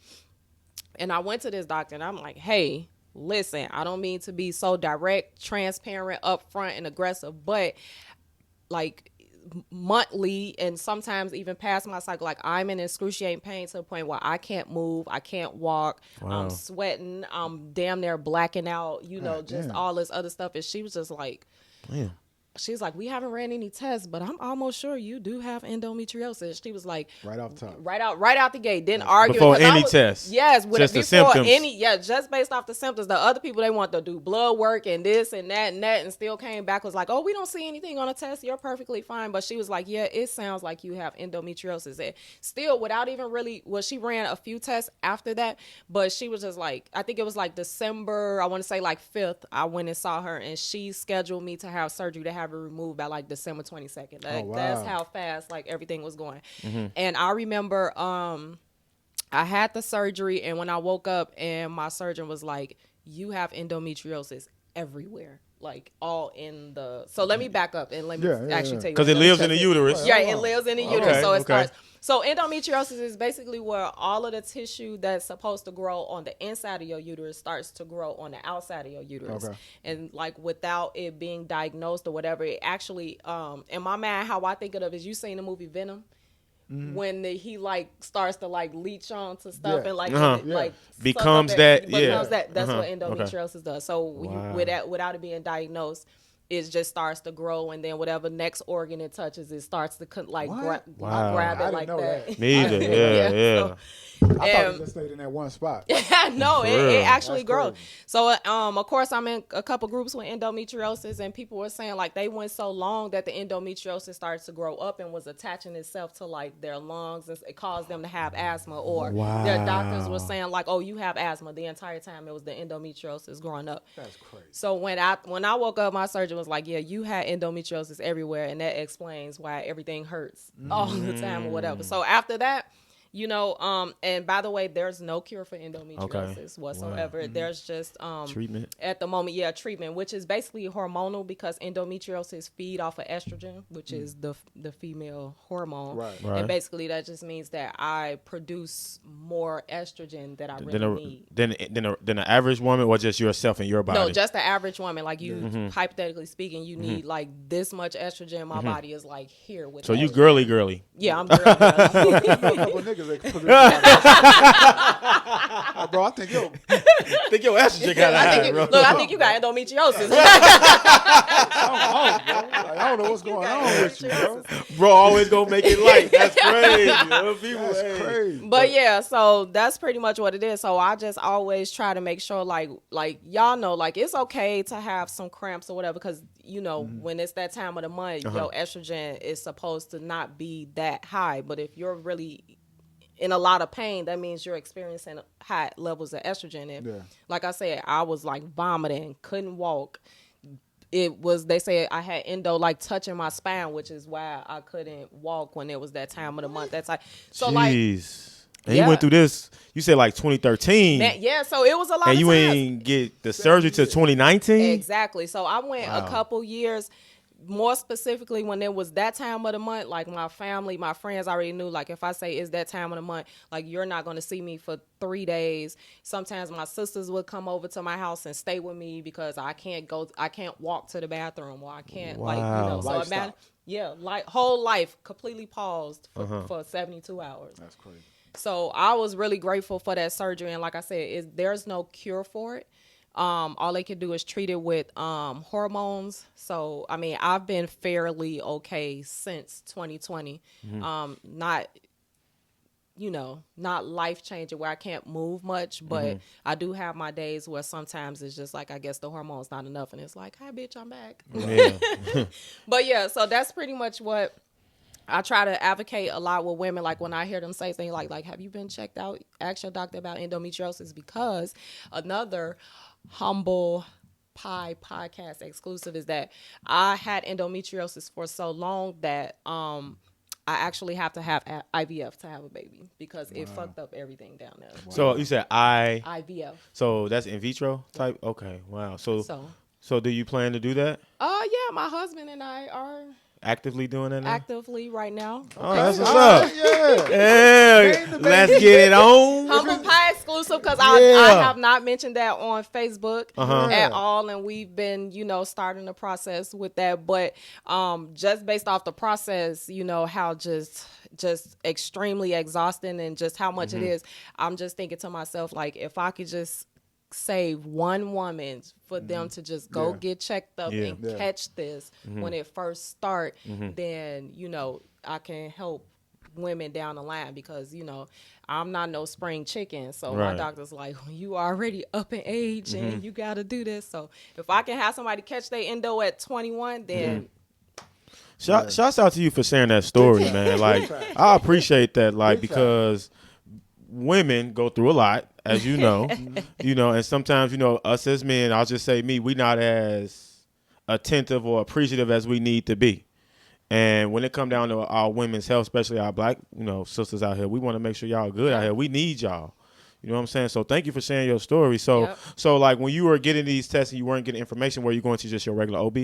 And I went to this doctor, and I'm like, hey, listen, I don't mean to be so direct, transparent, upfront, and aggressive, but like monthly and sometimes even past my cycle, like I'm in excruciating pain to the point where I can't move, I can't walk, I'm sweating, I'm damn near blacking out, just all this other stuff. And she was just like, Damn. she's like, we haven't ran any tests, but I'm almost sure you do have endometriosis. She was like, Right off top. right out the gate. Didn't argue Before any test. Yes, Just the before symptoms. just based off the symptoms. The other people, they want to do blood work and this and that, and still came back was like, oh, we don't see anything on a test. You're perfectly fine. But she was like, yeah, it sounds like you have endometriosis. And still, without even really, she ran a few tests after that, but she was just like, I think it was like December, I want to say like 5th, I went and saw her, and she scheduled me to have surgery to have it removed by like December 22nd. That's how fast like everything was going. And I remember I had the surgery, and when I woke up, and my surgeon was like, you have endometriosis everywhere, like all in the. So let me back up and let me actually tell you, because it lives in the uterus. Yeah, it lives in the uterus. So it starts. So endometriosis is basically where all of the tissue that's supposed to grow on the inside of your uterus starts to grow on the outside of your uterus. Okay. And like without it being diagnosed or whatever, it actually, in my mind, how I think of it is, you seen the movie Venom? When he like starts to like leech on to stuff and like like becomes that. That's what endometriosis does. So without it being diagnosed, it just starts to grow, and then whatever next organ it touches, it starts to grab it like that. Me either. Yeah. I thought it just stayed in that one spot. No, it actually grows. So, of course, I'm in a couple groups with endometriosis, and people were saying like they went so long that the endometriosis started to grow up and was attaching itself to like their lungs, and it caused them to have asthma. Or their doctors were saying like, oh, you have asthma. The entire time it was the endometriosis growing up. That's crazy. So when I woke up, my surgeon was like, yeah, you had endometriosis everywhere, and that explains why everything hurts all the time or whatever. So after that, and by the way, there's no cure for endometriosis whatsoever. There's just treatment at the moment. Treatment, which is basically hormonal, because endometriosis feed off of estrogen, which is the female hormone. Right. And basically that just means that I produce more estrogen that I really need. Than an average woman, or just yourself and your body? No, just the average woman. Like you, hypothetically speaking, you need like this much estrogen. My body is like here with. So you girly. Yeah, I'm girly. Bro, I think your estrogen got high, bro. Look, I think you got endometriosis. I don't know what's going on with you, bro. Bro, always gonna make it light. That's crazy. That's crazy. But yeah, so that's pretty much what it is. So I just always try to make sure, like y'all know, like it's okay to have some cramps or whatever, because when it's that time of the month, your estrogen is supposed to not be that high. But if you're really in a lot of pain, that means you're experiencing high levels of estrogen. And like I said, I was like vomiting, couldn't walk. They say I had endo like touching my spine, which is why I couldn't walk when it was that time of the month. That's like, so jeez. And you went through this, you said like 2013. So it was a lot and of you times. ain't get the surgery till 2019? Exactly. So I went a couple years. More specifically, when it was that time of the month, like my family, my friends already knew, like if I say it's that time of the month, like you're not going to see me for 3 days. Sometimes my sisters would come over to my house and stay with me because I can't walk to the bathroom, or I can't so imagine, whole life completely paused for 72 hours. That's crazy. So I was really grateful for that surgery. And like I said, there's no cure for it. All they can do is treat it with hormones. So, I mean, I've been fairly okay since 2020. Not life-changing where I can't move much, but I do have my days where sometimes it's just like, I guess the hormone's not enough, and it's like, hi, bitch, I'm back. Yeah. But, yeah, so that's pretty much what I try to advocate a lot with women. Like when I hear them say things like, have you been checked out? Ask your doctor about endometriosis, because another humble pie podcast exclusive is that I had endometriosis for so long that I actually have to have IVF to have a baby because it fucked up everything down there. So you said IVF. So that's in vitro type. Okay, wow. So do you plan to do that? Yeah, my husband and I are Actively doing that now? actively right now. Oh, that's what's up. Yeah. Let's get it on. Humble Pie exclusive because Yeah. I have not mentioned that on Facebook Uh-huh. at all, and we've been starting the process with that. But just based off the process, how just extremely exhausting and just how much it is, I'm just thinking to myself, like, if I could just save one woman for them to just go get checked up and catch this when it first start, then I can help women down the line because I'm not no spring chicken, so my doctor's like, you already up in age and you got to do this. So if I can have somebody catch their endo at 21, then Shouts out to you for sharing that story, man. Like, I appreciate that, like, because women go through a lot, as you know, and sometimes, us as men, I'll just say me, we not as attentive or appreciative as we need to be. And when it come down to our women's health, especially our black, sisters out here, we want to make sure y'all good out here. We need y'all. You know what I'm saying? So thank you for sharing your story. So, like, when you were getting these tests and you weren't getting information, were you going to just your regular OB?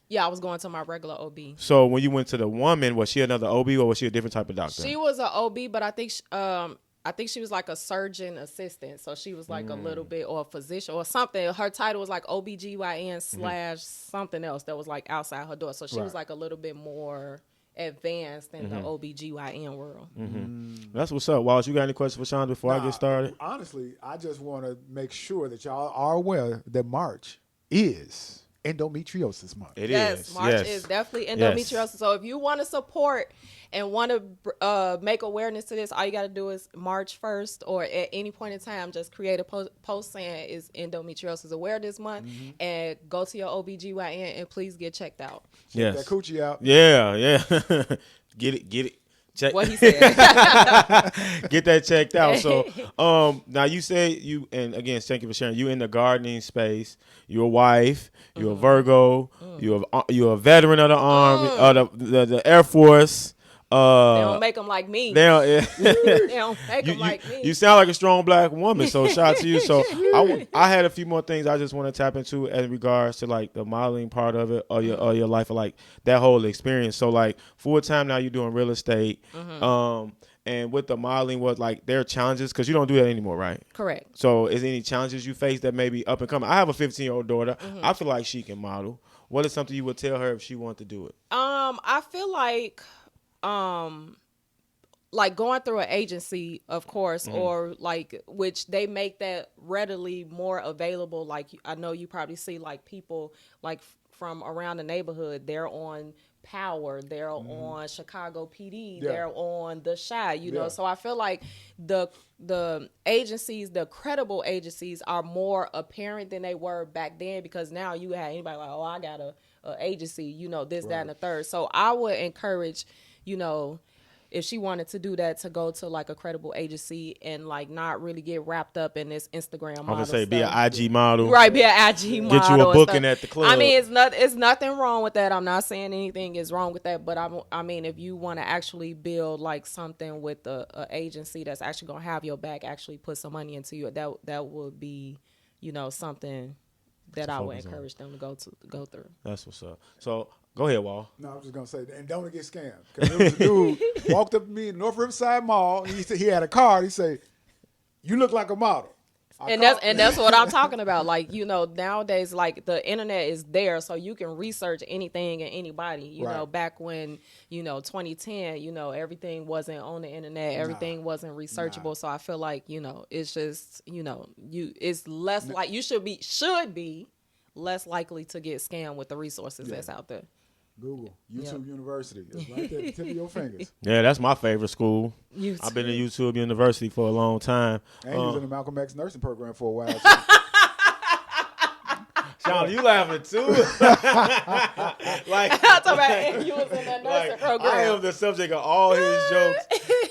Yeah, I was going to my regular OB. So when you went to the woman, was she another OB or was she a different type of doctor? She was an OB, but I think she was like a surgeon assistant. So she was like a little bit, or a physician or something. Her title was like OBGYN / something else that was like outside her door. So she was like a little bit more advanced in the OBGYN world. That's what's up. Wallace, you got any questions for Shonda before I get started? Honestly, I just want to make sure that y'all are aware that March is endometriosis month. March is definitely endometriosis. Yes. So if you want to support and want to make awareness to this, all you got to do is March 1st or at any point in time, just create a post saying it's endometriosis awareness month and go to your OBGYN and please get checked out. Check that coochie out. Yeah. Get it. Check. What he said. Get that checked out. So, now you say you, and again, thank you for sharing. You in the gardening space. You're a wife. You're a Virgo. You're a veteran of the Army, the Air Force. They don't make them like me. They don't make them like me. You sound like a strong black woman, so shout out to you. So I had a few more things I just want to tap into in regards to like the modeling part of it or your life, or like that whole experience. So like full time now you're doing real estate, and with the modeling, what like there are challenges because you don't do that anymore, right? Correct. So is there any challenges you face that may be up and coming? I have a 15-year-old daughter. I feel like she can model. What is something you would tell her if she wanted to do it? I feel like going through an agency, of course, or like, which they make that readily more available. Like, I know you probably see like people like from around the neighborhood, they're on Power, they're on Chicago PD, they're on The Chi, you know. So I feel like the agencies, the credible agencies, are more apparent than they were back then, because now you had anybody like, oh, I got a agency, this, that, and the third. So I would encourage, if she wanted to do that, to go to like a credible agency and like not really get wrapped up in this Instagram model. I'm gonna say stuff. be an IG model. Right, be an IG model. Get you a booking at the club. I mean, it's nothing wrong with that. I'm not saying anything is wrong with that, but I mean, if you want to actually build like something with a agency that's actually gonna have your back, actually put some money into you, that would be, something that I would encourage them to go through. That's what's up. So go ahead, Wall. No, I was just gonna say, and don't get scammed. Because there was a dude walked up to me in North Riverside Mall, and he said he had a card. He said, "You look like a model." That's what I'm talking about. Like, nowadays, like the internet is there, so you can research anything and anybody. You know, back when 2010, everything wasn't on the internet, everything wasn't researchable. So I feel like it's just it's less like you should be less likely to get scammed with the resources that's out there. Google, YouTube University. It's right there at the tip of your fingers. Yeah, that's my favorite school. I've been in YouTube University for a long time. And he was in the Malcolm X nursing program for a while. Sean, you laughing too? Like, I'm talking about you was in that nursing program. I am the subject of all his jokes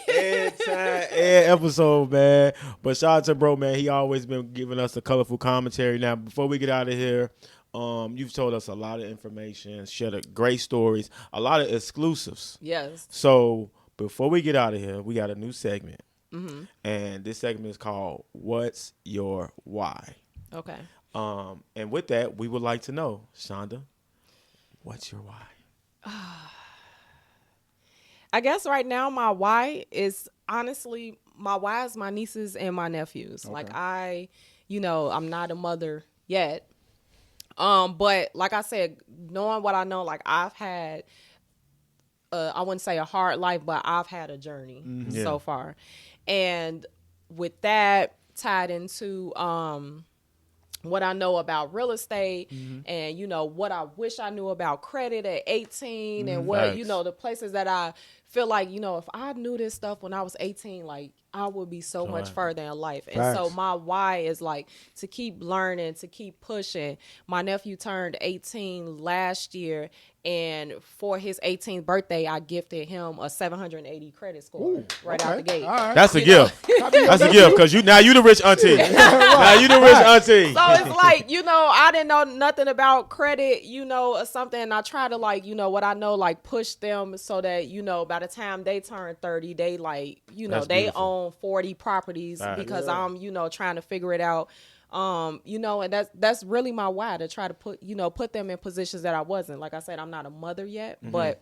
every episode, man. But shout out to bro, man. He always been giving us a colorful commentary. Now, before we get out of here, you've told us a lot of information, shared great stories, a lot of exclusives. Yes. So before we get out of here, we got a new segment. And this segment is called What's Your Why? Okay. And with that, we would like to know, Shonda, what's your why? I guess right now my why is honestly my why is my nieces and my nephews. Okay. Like I'm not a mother yet. But like I said, knowing what I know, like I've had I wouldn't say a hard life, but I've had a journey so far. And with that tied into what I know about real estate and, what I wish I knew about credit at 18 and what, Facts. the places that I feel like, if I knew this stuff when I was 18, like I would be so much further in life. And so Facts. my why is like to keep learning, to keep pushing. My nephew turned 18 last year, and for his 18th birthday, I gifted him a 780 credit score out the gate. All right. That's a gift. That's a gift because you the rich auntie. Now you the rich auntie. So it's like, I didn't know nothing about credit, or something. And I try to what I know, like push them so that, by the time they turn 30, they That's they beautiful. own 40 properties because I'm, trying to figure it out. And that's really my why, to try to put them in positions that I wasn't. Like I said, I'm not a mother yet, but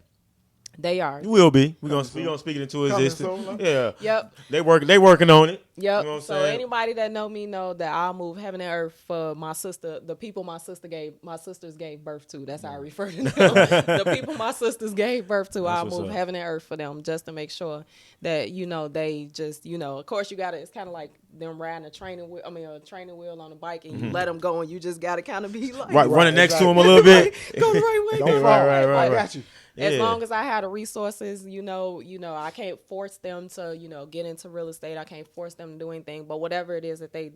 they are. You will be. We're gonna speak it into Coming existence. soon, Yeah. Yep. They working on it. Yep. You know what I'm So saying? anybody that know me know that I'll move heaven and earth for my sister, the people my sisters gave birth to. That's how I refer to them. The people my sisters gave birth to, I'll what's move up. heaven and earth for them just to make sure that, they just, of course you gotta, it's kind of like them riding a training wheel on a bike and you let them go and you just gotta kind of be like, Right, running next to him a exactly. little bit. go the right way. Don't go the fall. right way. I But got you. as Yeah. long as I had the resources, I can't force them to, get into real estate. I can't force them to do anything. But whatever it is that they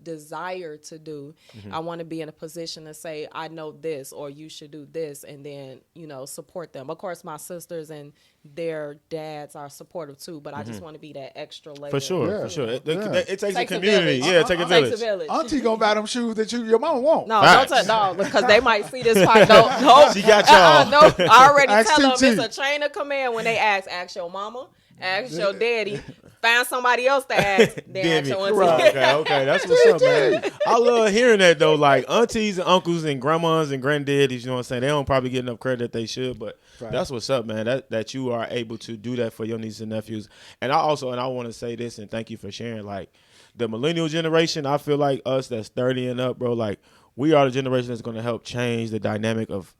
desire to do, I want to be in a position to say, I know this, or you should do this, and then, support them. Of course, my sisters and their dads are supportive too, but I just want to be that extra layer. For sure, Yeah. for sure. It takes a Takes a community. village. Yeah, it takes a Takes village. a village. Auntie gonna buy them shoes that your mama won't. No, Facts. don't touch no, because they might see this part. No, She got y'all. no, I already Ask tell them TT. it's a chain of command when they ask your mama, ask your daddy, find somebody else to ask, then ask your auntie. Right. Okay, that's what's up, man. I love hearing that though. Like aunties and uncles and grandmas and granddaddies, you know what I'm saying? They don't probably get enough credit that they should, but Right. that's what's up, man. That you are able to do that for your nieces and nephews. And I want to say this and thank you for sharing. Like the millennial generation, I feel like us that's 30 and up, bro, like we are the generation that's going to help change the dynamic of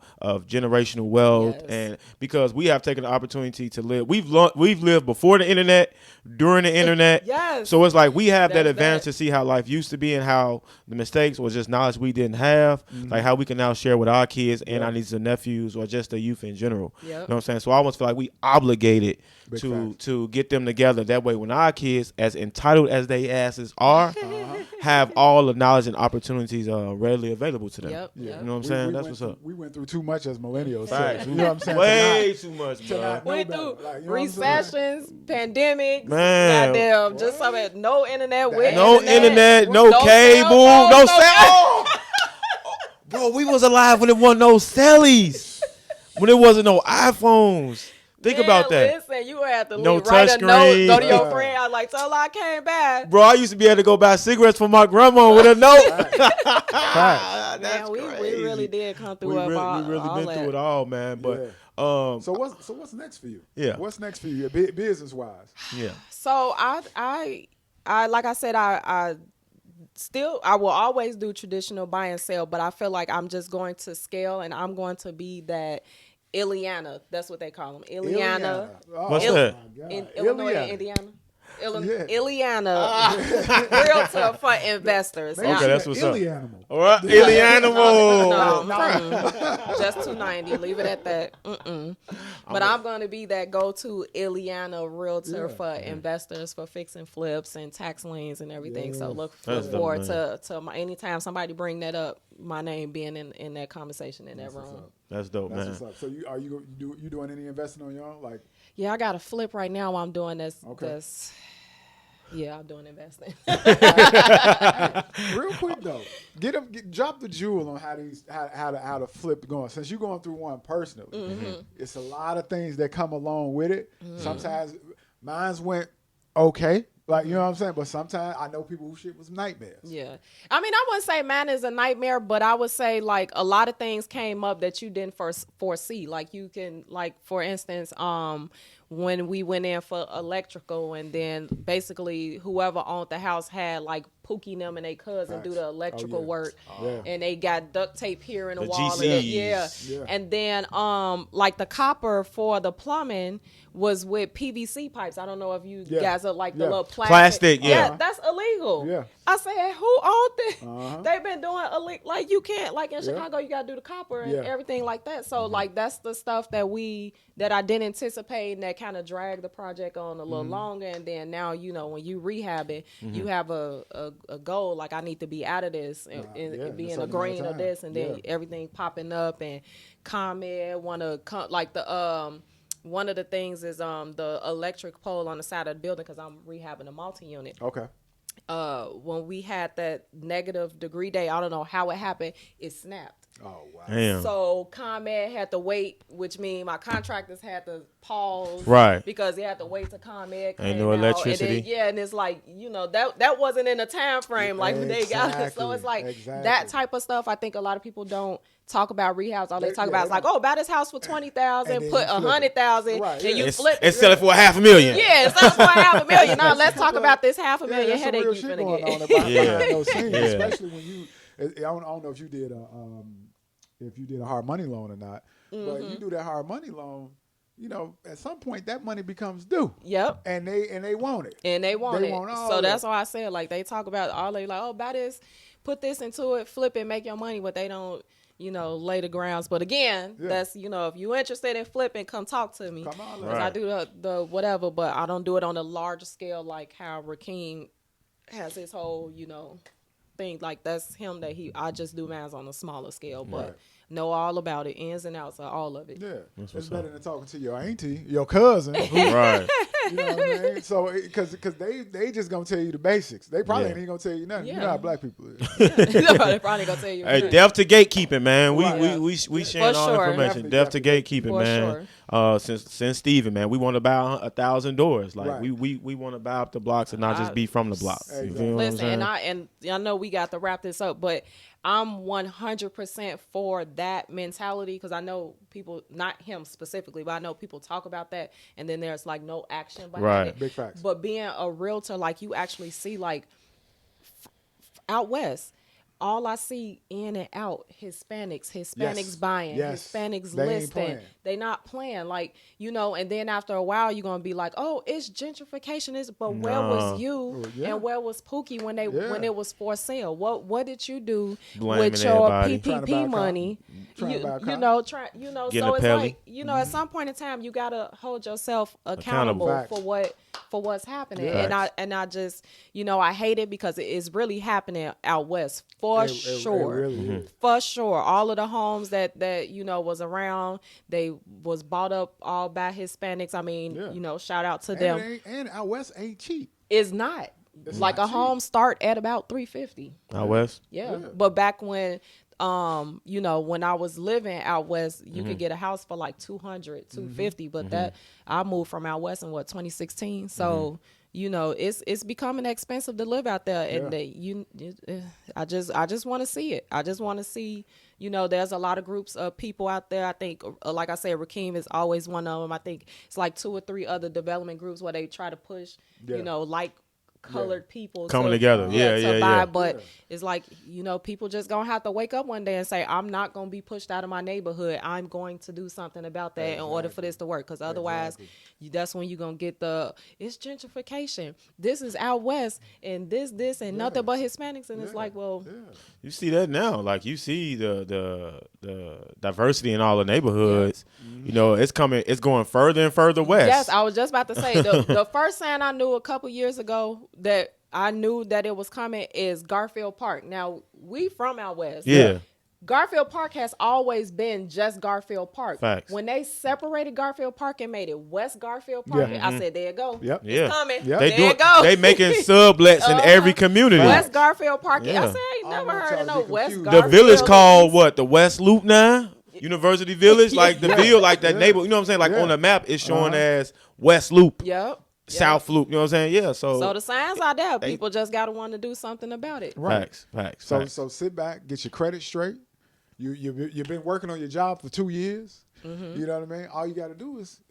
generational wealth. Yes. And because we have taken the opportunity to live, we've lived before the internet, during the internet. Yes. So it's like we have that That's advantage that. to see how life used to be and how the mistakes was just knowledge we didn't have, like how we can now share with our kids and our nieces and nephews or just the youth in general. Yep. You know what I'm saying? So I almost feel like we obligated Big to get them together. That way when our kids, as entitled as they asses are, have all the knowledge and opportunities readily available to them. Yep. Yeah. Yep. You know what I'm saying? We That's went what's up. We went through too much as millennials. Facts. You know what I'm saying? Way too much, to bro. not know Went better. through Like, you know what I'm saying? recessions, pandemics, Man. goddamn, just something, no internet, with No internet, no cable, cell no phones, cell. Bro, we was alive when it wasn't no cellies, when it wasn't no iPhones. Think Man, about that. Listen, you had to No write a note, touchscreen. go to your friend. I was like, tell her I came back. Bro, I used to be able to go buy cigarettes for my grandma with a note. Facts. That's Man, we really did come through We all really been that. through it all, man. But So what's next for you? Yeah. What's next for you, business wise? yeah, So I like I said, I will always do traditional buy and sell, but I feel like I'm just going to scale and I'm going to be that Ileana. That's what they call them. Ileana. Oh, What's my that? God. In Illinois and Ileana. Indiana. Yeah. Ileana. Realtor for investors. Maybe Now- she that's an what's up. illy animal. all right, Ilianimal. No, just 290. Leave it at that. But I'm going to be that go-to Ileana realtor Yeah. for investors for fixing flips and tax liens and everything. So look That's dope, forward man. to my, anytime somebody bring that up, my name being in that conversation in that That's what's room. up. That's dope, That's man. what's up. So you doing any investing on your own? Like Yeah, I got a flip right now while I'm doing this. Okay. This Yeah, I'm doing investing. Real quick though, drop the jewel on how to flip going. Since you're going through one personally, it's a lot of things that come along with it. Sometimes mine's went okay, like you know what I'm saying. But sometimes I know people who shit was nightmares. Yeah, I mean, I wouldn't say mine is a nightmare, but I would say like a lot of things came up that you didn't foresee. Like you can, like for instance, when we went in for electrical, and then basically whoever owned the house had like Pookie them and they cousin do the electrical work, and they got duct tape here in the wall. GCs. And then like the copper for the plumbing was with PVC pipes. I don't know if you guys are like the little plastic. That's illegal. Yeah. I said, who owned this? They've been doing illegal. Like you can't, like in Chicago, you gotta do the copper and everything like that. So like that's the stuff that I didn't anticipate, and that kind of dragged the project on a little longer. And then now, you know, when you rehab it, you have a goal. Like I need to be out of this and be in the green of this, and then everything popping up. And ComEd wanna come, like the one of the things is the electric pole on the side of the building, because I'm rehabbing a multi-unit. Okay. When we had that negative degree day, I don't know how it happened, it snapped. Oh wow! Damn. So ComEd had to wait, which means my contractors had to pause, Right? Because they had to wait till ComEd came Ain't no out. electricity. And then, and it's like, you know, that wasn't in the time frame like when they got it. So it's like that type of stuff. I think a lot of people don't talk about rehabs. All they talk about is like, oh, buy this house for $20,000, put $100,000, and you flip it. And sell it for $500,000. Yeah, sell it for $500,000. Now let's talk about this $500,000 headache you finna get. Especially when you. I don't know if you did a hard money loan or not, but you do that hard money loan, you know, at some point that money becomes due. Yep. And they want it. And they want it. All so that. that's why I said, like, they talk about all they like, oh, buy this, put this into it, flip it, make your money, but they don't, you know, lay the grounds. But again, that's, you know, if you're interested in flipping, come talk to me. Come on, because I do the whatever, but I don't do it on a large scale like how Rakeem has his whole, you know, thing. Like that's him that I just do mine on a smaller scale, but know all about it, ins and outs of all of it. Yeah, it's better than talking to your auntie, your cousin, right? You know what I mean? So because they just gonna tell you the basics. They probably ain't gonna tell you nothing. You know how black people is. They probably gonna tell you. Hey, deaf to gatekeeping, man. We sharing all sure. information. Deaf to gatekeeping, man. Sure. Since Steven, man, we want to buy 1,000 doors. Like we want to buy up the blocks and not just be from the block. Exactly. You feel Listen, what I'm I know we got to wrap this up, but I'm 100% for that mentality, because I know people, not him specifically, but I know people talk about that, and then there's like no action behind it. Big facts. But being a realtor, like you actually see, like out west, all I see in and out Hispanics buying, Hispanics listing. They not playing, like, you know. And then after a while, you're gonna be like, oh, it's gentrification. But where was you and where was Pookie when it was for sale? What did you do with your PPP money? You know. So it's like, you know, at some point in time, you gotta hold yourself accountable for what's happening. And I just, you know, I hate it because it is really happening out west for sure. It really for sure. All of the homes that you know was around, they was bought up all by Hispanics. I mean, you know, shout out to them. And out west ain't cheap. It's not. It's like a home start at about $350. Out west? Yeah. But back when you know, when I was living out west, you could get a house for like $200, $250, but that I moved from out west in 2016. So you know, it's becoming expensive to live out there, and I just want to see it. I just want to see, you know, there's a lot of groups of people out there. I think, like I said, Rakeem is always one of them. I think it's like 2 or 3 other development groups where they try to push, you know, like colored people coming together. But it's like, you know, people just gonna have to wake up one day and say, I'm not gonna be pushed out of my neighborhood. I'm going to do something about that in order for this to work, because otherwise that's when you're gonna get it's gentrification. This is out west, and this and nothing but Hispanics, and it's like, well, you see that now. Like, you see the diversity in all the neighborhoods. You know, it's going further and further west. Yes, I was just about to say the first sign I knew a couple years ago that I knew that it was coming is Garfield Park. Now, we from out west. Yeah. Garfield Park has always been just Garfield Park. Facts. When they separated Garfield Park and made it West Garfield Park, Yeah. I said, there you go. Yep. Yeah. It's coming. Yep. They There do. you go. They making sublets in every community. West Garfield Park. Yeah. I said, I ain't I never don't want heard of y'all no to get West confused. The Garfield. village called what? The West Loop now? University Village? Like the ville, like that neighborhood. You know what I'm saying? Like Yeah. on the map, it's showing as West Loop, Yep. South Loop. You know what I'm saying? Yeah. So the signs are there. People just got to want to do something about it. Right. Facts. So sit back, get your credit straight. You've been working on your job for 2 years. You know what I mean? All you got to do is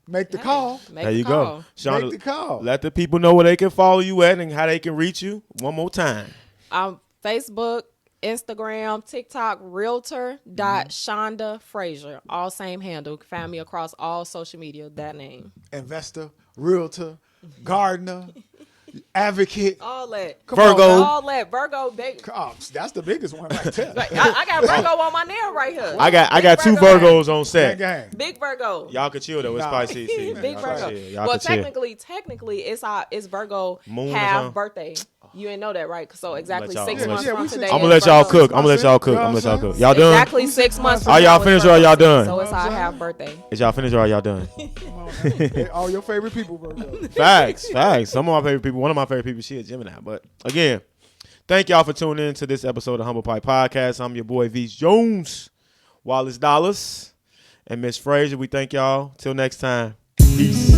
make the call. Make There the you call. go. Shonda, Make the call. let the people know where they can follow you at and how they can reach you. One more time. Facebook, Instagram, TikTok, realtor.Shonda Frazier. All same handle. You can find me across all social media, that name. Investor, realtor, gardener, advocate. All that. Virgo. All that. Virgo, baby. Oh, that's the biggest one right there. Like, I got Virgo on my nail right here. I got two Virgo. Virgos on set. Gang. Big Virgo. Y'all can chill though. It's Nah. Pisces season. Big Y'all can Virgo. chill. Y'all Well, can chill. technically, it's Virgo Moon or half something? birthday. You ain't know that, right? So exactly y'all- 6 I'm months gonna let- from yeah, today. we I'm is gonna let y'all Virgo. cook. I'm gonna let y'all cook. You know I'm gonna let what y'all I'm cook. Y'all done? Exactly 6 months from Are y'all now is finished or are Virgo y'all season. done? So it's our half birthday. Is y'all finished or are y'all done? Come on, man. Hey, all your favorite people, Virgo. Facts. Some of my favorite people. One of my favorite people, she a Gemini. But again, thank y'all for tuning in to this episode of Humble Pie Podcast. I'm your boy Veach Jones, Wallace Dollars, and Miss Frazier. We thank y'all. Till next time. Peace.